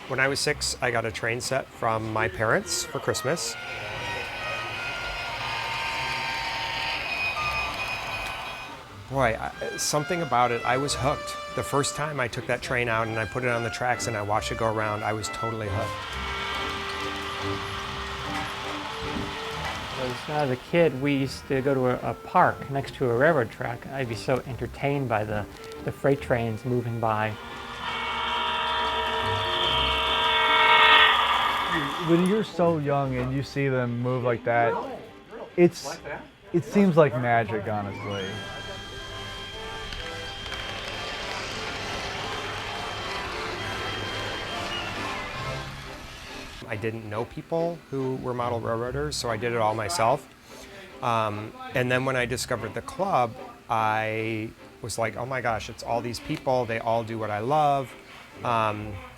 When I was 6, I got a train set from my parents for Christmas. Boy, something about it, I was hooked. The first time I took that train out and I put it on the tracks and I watched it go around, I was totally hooked. As a kid, we used to go to a park next to a railroad track. I'd be so entertained by the freight trains moving by. When you're so young and you see them move like that, it seems like magic, honestly. I didn't know people who were model railroaders, so I did it all myself. And then when I discovered the club, I was like, oh my gosh, it's all these people, they all do what I love.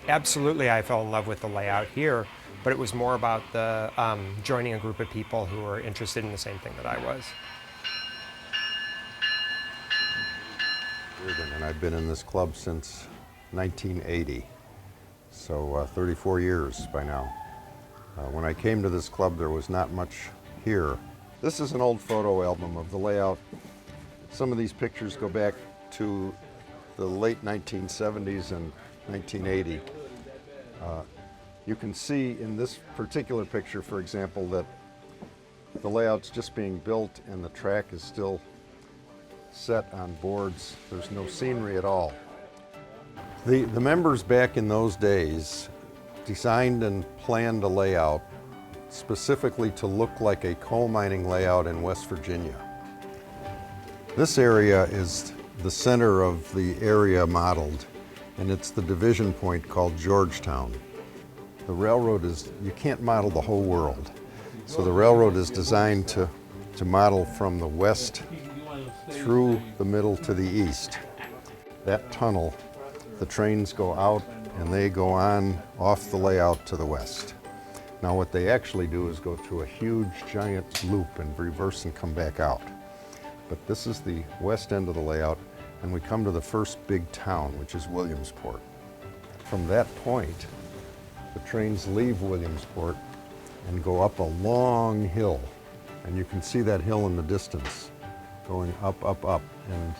Absolutely, I fell in love with the layout here, but it was more about the joining a group of people who were interested in the same thing that I was. And I've been in this club since 1980, so 34 years by now. When I came to this club, there was not much here. This is an old photo album of the layout. Some of these pictures go back to the late 1970s and 1980. You can see in this particular picture, for example, that the layout's just being built and the track is still set on boards. There's no scenery at all. The members back in those days designed and planned a layout specifically to look like a coal mining layout in West Virginia. This area is the center of the area modeled, and it's the division point called Georgetown. The railroad is, you can't model the whole world, so the railroad is designed to model from the west through the middle to the east. That tunnel, the trains go out and they go on off the layout to the west. Now what they actually do is go through a huge giant loop and reverse and come back out. But this is the west end of the layout, and we come to the first big town, which is Williamsport. From that point, the trains leave Williamsport and go up a long hill, and you can see that hill in the distance going up, up, up, and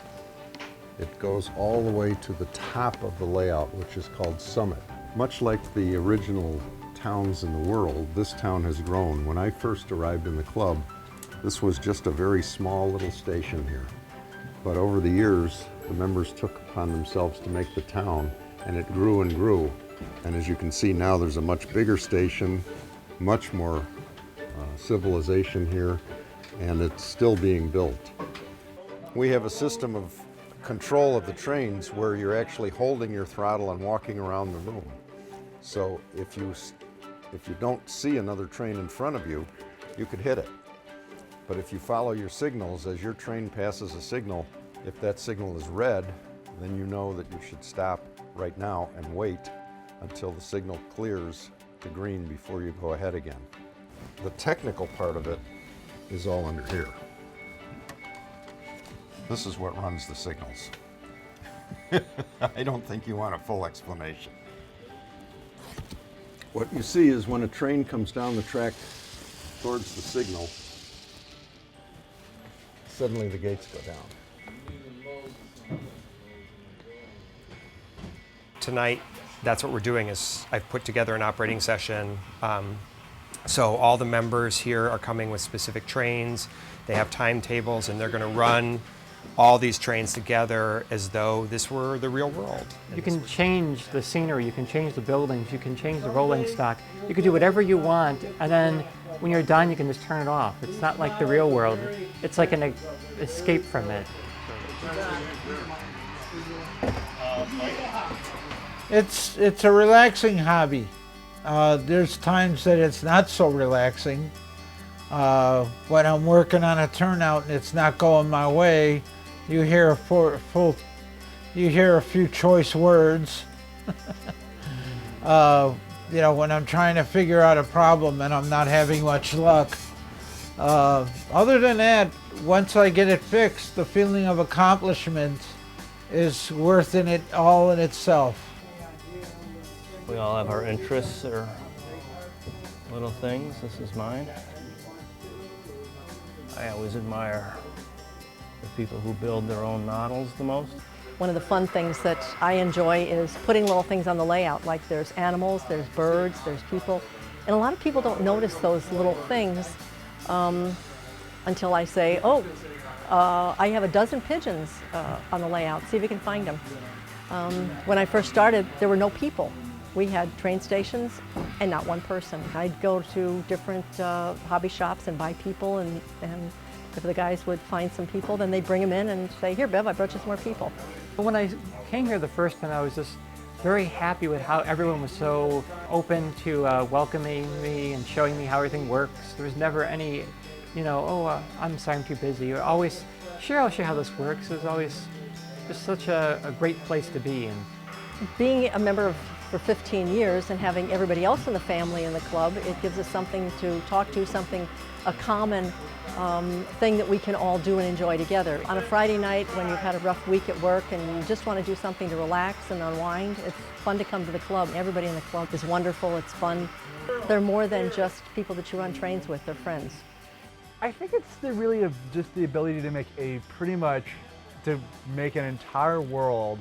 it goes all the way to the top of the layout, which is called Summit. Much like the original towns in the world, this town has grown. When I first arrived in the club, this was just a very small little station here. But over the years, the members took upon themselves to make the town, and it grew and grew. And as you can see now, there's a much bigger station, much more civilization here, and it's still being built. We have a system of control of the trains where you're actually holding your throttle and walking around the room. So if you don't see another train in front of you, you could hit it. But if you follow your signals, as your train passes a signal, if that signal is red, then you know that you should stop right now and wait until the signal clears to green before you go ahead again. The technical part of it is all under here. This is what runs the signals. I don't think you want a full explanation. What you see is when a train comes down the track towards the signal, suddenly the gates go down. Tonight, that's what we're doing is I've put together an operating session. So all the members here are coming with specific trains. They have timetables and they're going to run all these trains together as though this were the real world. You can change the scenery, you can change the buildings, you can change the rolling stock. You can do whatever you want, and then when you're done, you can just turn it off. It's not like the real world. It's like an escape from it. It's a relaxing hobby. There's times that it's not so relaxing. When I'm working on a turnout and it's not going my way, you hear a few choice words. You know, when I'm trying to figure out a problem and I'm not having much luck. Other than that, once I get it fixed, the feeling of accomplishment is worth it all in itself. We all have our interests or little things. This is mine. I always admire the people who build their own models the most. One of the fun things that I enjoy is putting little things on the layout, like there's animals, there's birds, there's people. And a lot of people don't notice those little things until I say, oh, I have a dozen pigeons on the layout, see if you can find them. When I first started, there were no people. We had train stations and not one person. I'd go to different hobby shops and buy people, and if the guys would find some people, then they'd bring them in and say, here, Bev, I brought you some more people. But when I came here the first time, I was just very happy with how everyone was so open to welcoming me and showing me how everything works. There was never any, I'm sorry, I'm too busy. Or always, sure, I'll show you how this works. It was always just such a great place to be. And being a member for 15 years and having everybody else in the family in the club, it gives us something to talk to, a common thing that we can all do and enjoy together. On a Friday night when you've had a rough week at work and you just want to do something to relax and unwind, it's fun to come to the club. Everybody in the club is wonderful, it's fun. They're more than just people that you run trains with, they're friends. I think it's just the ability to make to make an entire world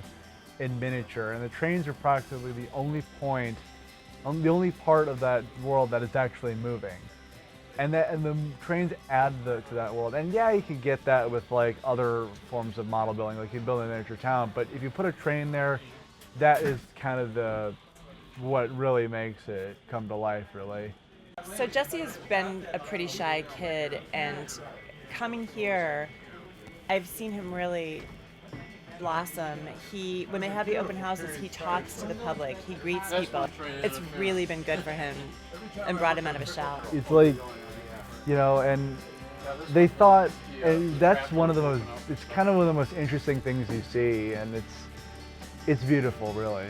in miniature, and the trains are practically the only part of that world that is actually moving. And the trains add to that world. And yeah, you can get that with like other forms of model building, like you build a miniature town, but if you put a train there, that is kind of what really makes it come to life, really. So Jesse has been a pretty shy kid, and coming here, I've seen him really blossom. When they have the open houses, he talks to the public, he greets people. It's really been good for him and brought him out of his shell. It's like, and they thought, and that's it's kind of one of the most interesting things you see, and it's beautiful, really.